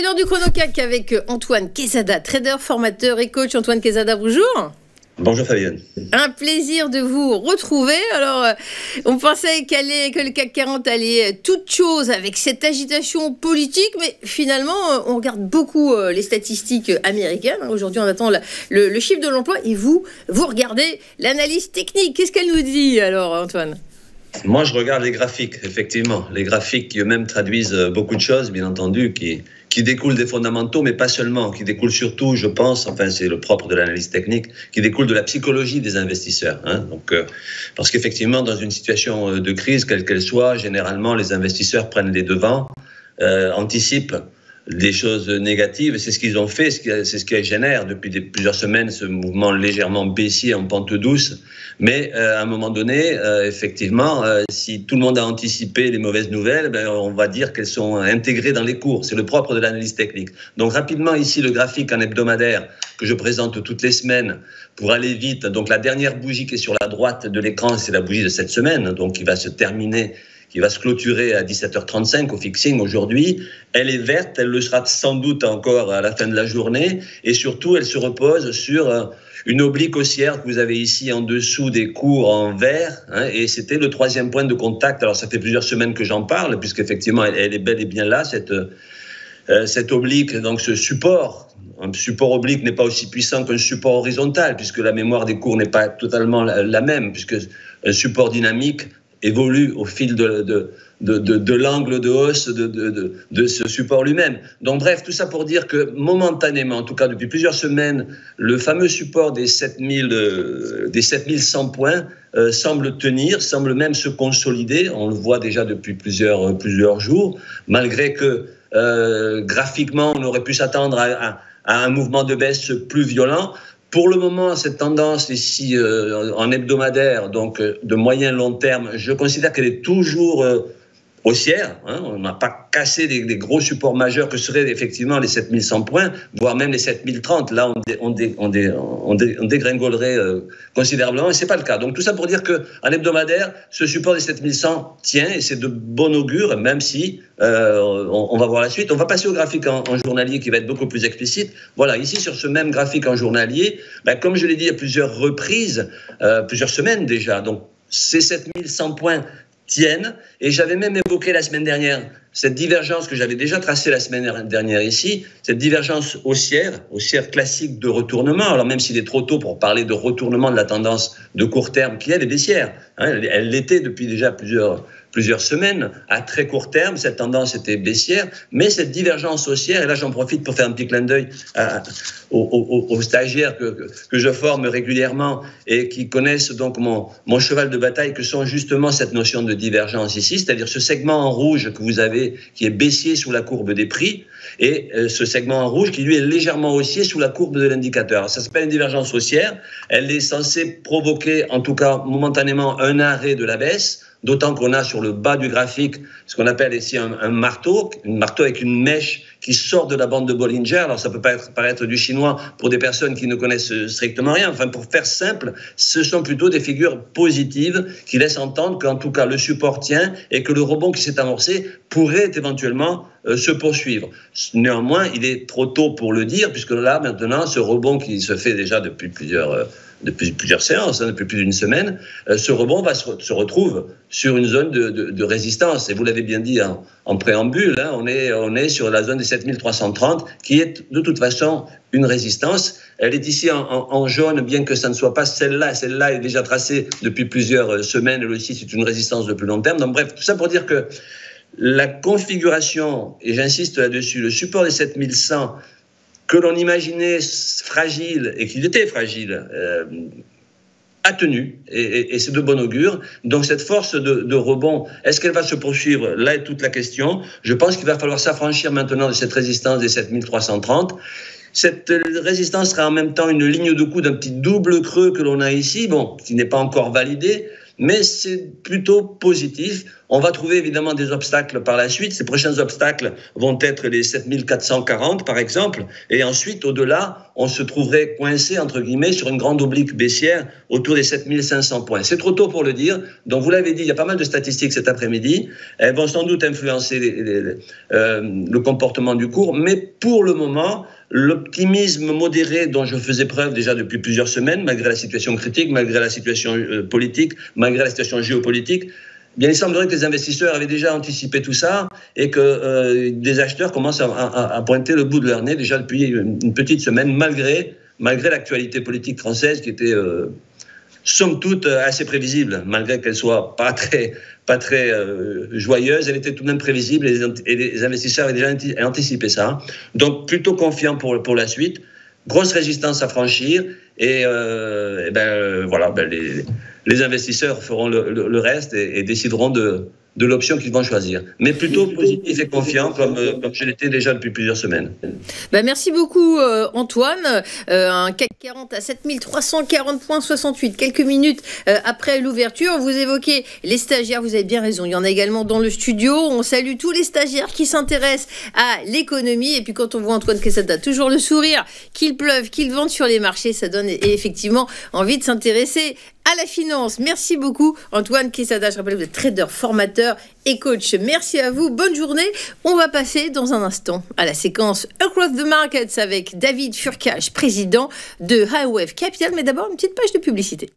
l'heure du chrono-CAC avec Antoine Quezada, trader, formateur et coach. Antoine Quezada, bonjour. Bonjour Fabienne. Un plaisir de vous retrouver. Alors, on pensait que le CAC 40 allait toute chose avec cette agitation politique, mais finalement, on regarde beaucoup les statistiques américaines. Aujourd'hui, on attend le chiffre de l'emploi et vous regardez l'analyse technique. Qu'est-ce qu'elle nous dit alors, Antoine ? Moi, je regarde les graphiques, effectivement. Les graphiques qui eux-mêmes traduisent beaucoup de choses, bien entendu, qui découlent des fondamentaux, mais pas seulement, qui découlent surtout, je pense, enfin c'est le propre de l'analyse technique, qui découle de la psychologie des investisseurs. Donc, parce qu'effectivement, dans une situation de crise, quelle qu'elle soit, généralement, les investisseurs prennent les devants, anticipent des choses négatives, et c'est ce qu'ils ont fait, c'est ce qui génère depuis plusieurs semaines ce mouvement légèrement baissier en pente douce. Mais à un moment donné, effectivement, si tout le monde a anticipé les mauvaises nouvelles, on va dire qu'elles sont intégrées dans les cours. C'est le propre de l'analyse technique. Donc rapidement, ici, le graphique en hebdomadaire que je présente toutes les semaines pour aller vite. Donc la dernière bougie qui est sur la droite de l'écran, c'est la bougie de cette semaine, donc qui va se terminer, qui va se clôturer à 17h35 au fixing aujourd'hui. Elle est verte, elle le sera sans doute encore à la fin de la journée, et surtout elle se repose sur une oblique haussière que vous avez ici en dessous des cours en vert, et c'était le troisième point de contact. Alors ça fait plusieurs semaines que j'en parle, puisqu'effectivement elle est bel et bien là, cette oblique, donc ce support. Un support oblique n'est pas aussi puissant qu'un support horizontal, puisque la mémoire des cours n'est pas totalement la même, puisque un support dynamique évolue au fil de l'angle de hausse de ce support lui-même. Donc bref, tout ça pour dire que momentanément, en tout cas depuis plusieurs semaines, le fameux support des 7100 points semble tenir, semble même se consolider. On le voit déjà depuis plusieurs jours, malgré que graphiquement, on aurait pu s'attendre à un mouvement de baisse plus violent. Pour le moment, cette tendance ici en hebdomadaire, donc de moyen long terme, je considère qu'elle est toujours haussière. On n'a pas cassé des gros supports majeurs que seraient effectivement les 7100 points, voire même les 7030. Là, on dégringolerait considérablement, et ce n'est pas le cas. Donc tout ça pour dire qu'en hebdomadaire, ce support des 7100 tient, et c'est de bon augure, même si on va voir la suite. On va passer au graphique en journalier qui va être beaucoup plus explicite. Voilà, ici sur ce même graphique en journalier, comme je l'ai dit à plusieurs reprises, plusieurs semaines déjà, donc ces 7100 points tiennent, et j'avais même évoqué la semaine dernière cette divergence que j'avais déjà tracée la semaine dernière ici, cette divergence haussière classique de retournement. Alors même s'il est trop tôt pour parler de retournement de la tendance de court terme qui elle est baissière, elle l'était depuis déjà plusieurs semaines. À très court terme, cette tendance était baissière, mais cette divergence haussière, et là j'en profite pour faire un petit clin d'œil aux stagiaires que je forme régulièrement et qui connaissent donc mon cheval de bataille, que sont justement cette notion de divergence ici, c'est-à-dire ce segment en rouge que vous avez qui est baissier sous la courbe des prix, et ce segment en rouge qui lui est légèrement haussier sous la courbe de l'indicateur. Ça s'appelle une divergence haussière. Elle est censée provoquer, en tout cas momentanément, un arrêt de la baisse, d'autant qu'on a sur le bas du graphique ce qu'on appelle ici un marteau avec une mèche qui sort de la bande de Bollinger. Alors ça peut paraître du chinois pour des personnes qui ne connaissent strictement rien. Enfin, pour faire simple, ce sont plutôt des figures positives qui laissent entendre qu'en tout cas le support tient et que le rebond qui s'est amorcé pourrait éventuellement se poursuivre. Néanmoins, il est trop tôt pour le dire, puisque là maintenant ce rebond qui se fait déjà depuis plusieurs séances, depuis plus d'une semaine, ce rebond se retrouve sur une zone de résistance. Et vous l'avez bien dit en préambule, on est sur la zone des 7330, qui est de toute façon une résistance. Elle est ici en jaune, bien que ça ne soit pas celle-là. Celle-là est déjà tracée depuis plusieurs semaines. Elle aussi, c'est une résistance de plus long terme. Donc bref, tout ça pour dire que la configuration, et j'insiste là-dessus, le support des 7100, que l'on imaginait fragile, et qu'il était fragile, a tenu, et c'est de bon augure. Donc cette force de rebond, est-ce qu'elle va se poursuivre? Là est toute la question. Je pense qu'il va falloir s'affranchir maintenant de cette résistance des 7330. Cette résistance sera en même temps une ligne de coup d'un petit double creux que l'on a ici, qui n'est pas encore validé, mais c'est plutôt positif. On va trouver évidemment des obstacles par la suite. Ces prochains obstacles vont être les 7440 par exemple. Et ensuite, au-delà, on se trouverait coincé, entre guillemets, sur une grande oblique baissière autour des 7500 points. C'est trop tôt pour le dire. Donc vous l'avez dit, il y a pas mal de statistiques cet après-midi. Elles vont sans doute influencer le comportement du cours. Mais pour le moment, l'optimisme modéré dont je faisais preuve déjà depuis plusieurs semaines, malgré la situation critique, malgré la situation politique, malgré la situation géopolitique, bien, il semblerait que les investisseurs avaient déjà anticipé tout ça et que des acheteurs commencent à pointer le bout de leur nez déjà depuis une petite semaine, malgré l'actualité politique française qui était, somme toute, assez prévisible, malgré qu'elle soit pas très joyeuse, elle était tout de même prévisible et les investisseurs avaient déjà anticipé ça. Donc, plutôt confiant pour la suite. Grosse résistance à franchir et les investisseurs feront le reste et décideront de l'option qu'ils vont choisir. Mais plutôt positif et confiant comme je l'étais déjà depuis plusieurs semaines. Merci beaucoup Antoine. Un CAC 40 à 7340,68, quelques minutes après l'ouverture. Vous évoquez les stagiaires, vous avez bien raison, il y en a également dans le studio. On salue tous les stagiaires qui s'intéressent à l'économie. Et puis quand on voit Antoine Quesada, toujours le sourire, qu'il pleuve, qu'il vente sur les marchés, ça donne effectivement envie de s'intéresser à la finance. Merci beaucoup Antoine Quesada. Je rappelle que vous êtes trader, formateur et coach. Merci à vous. Bonne journée. On va passer dans un instant à la séquence Across the Markets avec David Furcage, président de Highwave Capital. Mais d'abord, une petite page de publicité.